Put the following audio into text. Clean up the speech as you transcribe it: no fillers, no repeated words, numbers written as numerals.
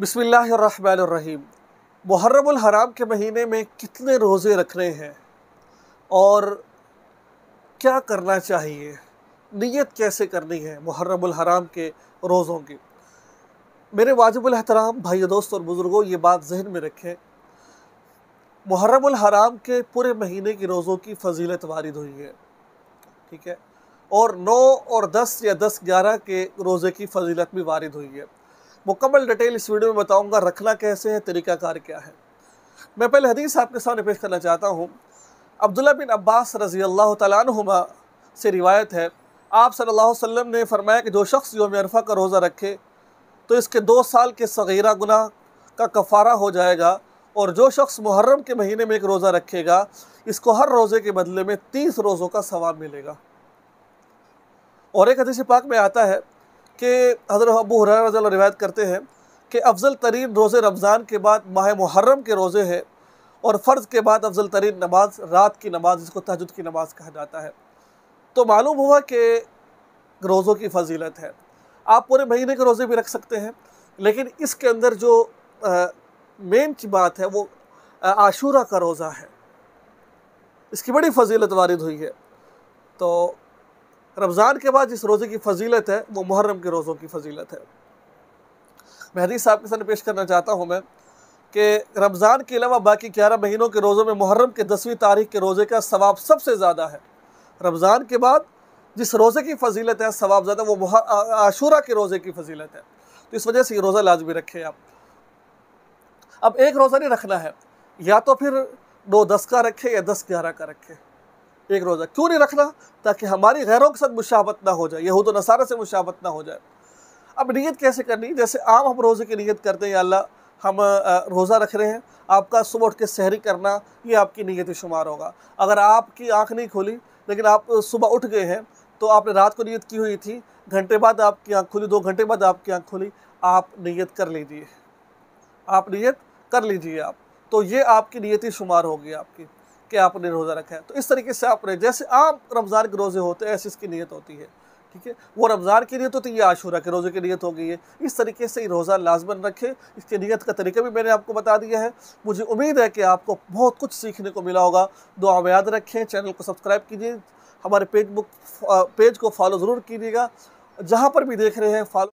बिस्मिल्लाहिर्रहमानिर्रहीम। मुहर्रमुल हराम के महीने में कितने रोज़े रखने हैं और क्या करना चाहिए, नीयत कैसे करनी है मुहर्रमुल हराम के रोज़ों की। मेरे वाजिबुल एहतराम भाइयों, दोस्त और बुज़ुर्गों, ये बात जहन में रखें, मुहर्रमुल हराम के पूरे महीने की रोज़ों की फ़जीलत वारिद हुई है, ठीक है, और 9 और 10 या 10-11 के रोज़े की फ़जीलत भी वारिद हुई है। मुकम्मल डिटेल इस वीडियो में बताऊंगा, रखना कैसे है, तरीक़ाकार क्या है। मैं पहले हदीस आपके सामने पेश करना चाहता हूँ। अब्दुल्लाह बिन अब्बास रज़ी अल्लाह तआला अन्हुमा से रिवायत है, आप सल्लल्लाहु अलैहि वसल्लम ने फरमाया कि जो शख्स यौम अरफा का रोज़ा रखे तो इसके 2 साल के सगीरा गुनाह का कफ़ारा हो जाएगा, और जो शख्स मुहर्रम के महीने में एक रोज़ा रखेगा इसको हर रोज़े के बदले में 30 रोज़ों का सवाब मिलेगा। और एक हदीस पाक में आता है कि हज़रत अबू हुरैरा रज़ियल्लाहु अन्हु रिवायत करते हैं कि अफजल तरीन रोज़े रमज़ान के बाद माह मुहर्रम के रोज़े हैं, और फ़र्ज़ के बाद अफजल तरीन नमाज रात की नमाज, जिसको तहज्जुद की नमाज कहा जाता है। तो मालूम हुआ कि रोज़ों की फ़जीलत है। आप पूरे महीने के रोज़े भी रख सकते हैं, लेकिन इसके अंदर जो मेन बात है वो आशूरा का रोज़ा है, इसकी बड़ी फ़जीलत वारिद हुई है। तो रमज़ान के बाद जिस रोज़े की फ़जीलत है वो मुहर्रम के रोज़ों की फ़जीलत है। मैं हदीस आपके सामने पेश करना चाहता हूँ कि रमज़ान के अलावा बाकी 11 महीनों के रोज़ों में मुहर्रम के 10वीं तारीख के रोज़े का सवाब सबसे ज़्यादा है। रमज़ान के बाद जिस रोज़े की फ़जीलत है, सवाब ज़्यादा, वो आशूरा के रोज़े की फ़जीलत है। तो इस वजह से ये रोज़ा लाजमी रखें आप। अब एक रोज़ा नहीं रखना है, या तो फिर 9-10 का रखें या 10-11 का रखें। एक रोज़ा क्यों नहीं रखना? ताकि हमारी गैरों के साथ मुशाबत ना हो जाए, यहूद व नसारा से मुशाबत ना हो जाए। अब नीयत कैसे करनी? जैसे आम हम रोज़े की नीयत करते हैं, या अल्लाह हम रोज़ा रख रहे हैं, आपका सुबह उठ के सहरी करना ये आपकी नीयत शुमार होगा। अगर आपकी आँख नहीं खोली लेकिन आप सुबह उठ गए हैं, तो आपने रात को नीयत की हुई थी, घंटे बाद आपकी आँख खुली, 2 घंटे बाद आपकी आँख खुली, आप नीयत कर लीजिए, आप नीयत कर लीजिए आप। तो ये आपकी नीयत ही शुमार होगी आपकी कि आपने रोज़ा रखा है। तो इस तरीके से आपने, जैसे आम रमज़ान के रोज़े होते हैं ऐसी इसकी नीयत होती है, ठीक है। वो रमज़ान की नीयत होती है, ये आशूरा के रोज़े की नीयत हो गई है। इस तरीके से रोज़ा लाज़मन रखें। इसकी नीयत का तरीका भी मैंने आपको बता दिया है। मुझे उम्मीद है कि आपको बहुत कुछ सीखने को मिला होगा। दुआ में याद रखें, चैनल को सब्सक्राइब कीजिए, हमारे पेज को फॉलो ज़रूर कीजिएगा, जहाँ पर भी देख रहे हैं फॉलो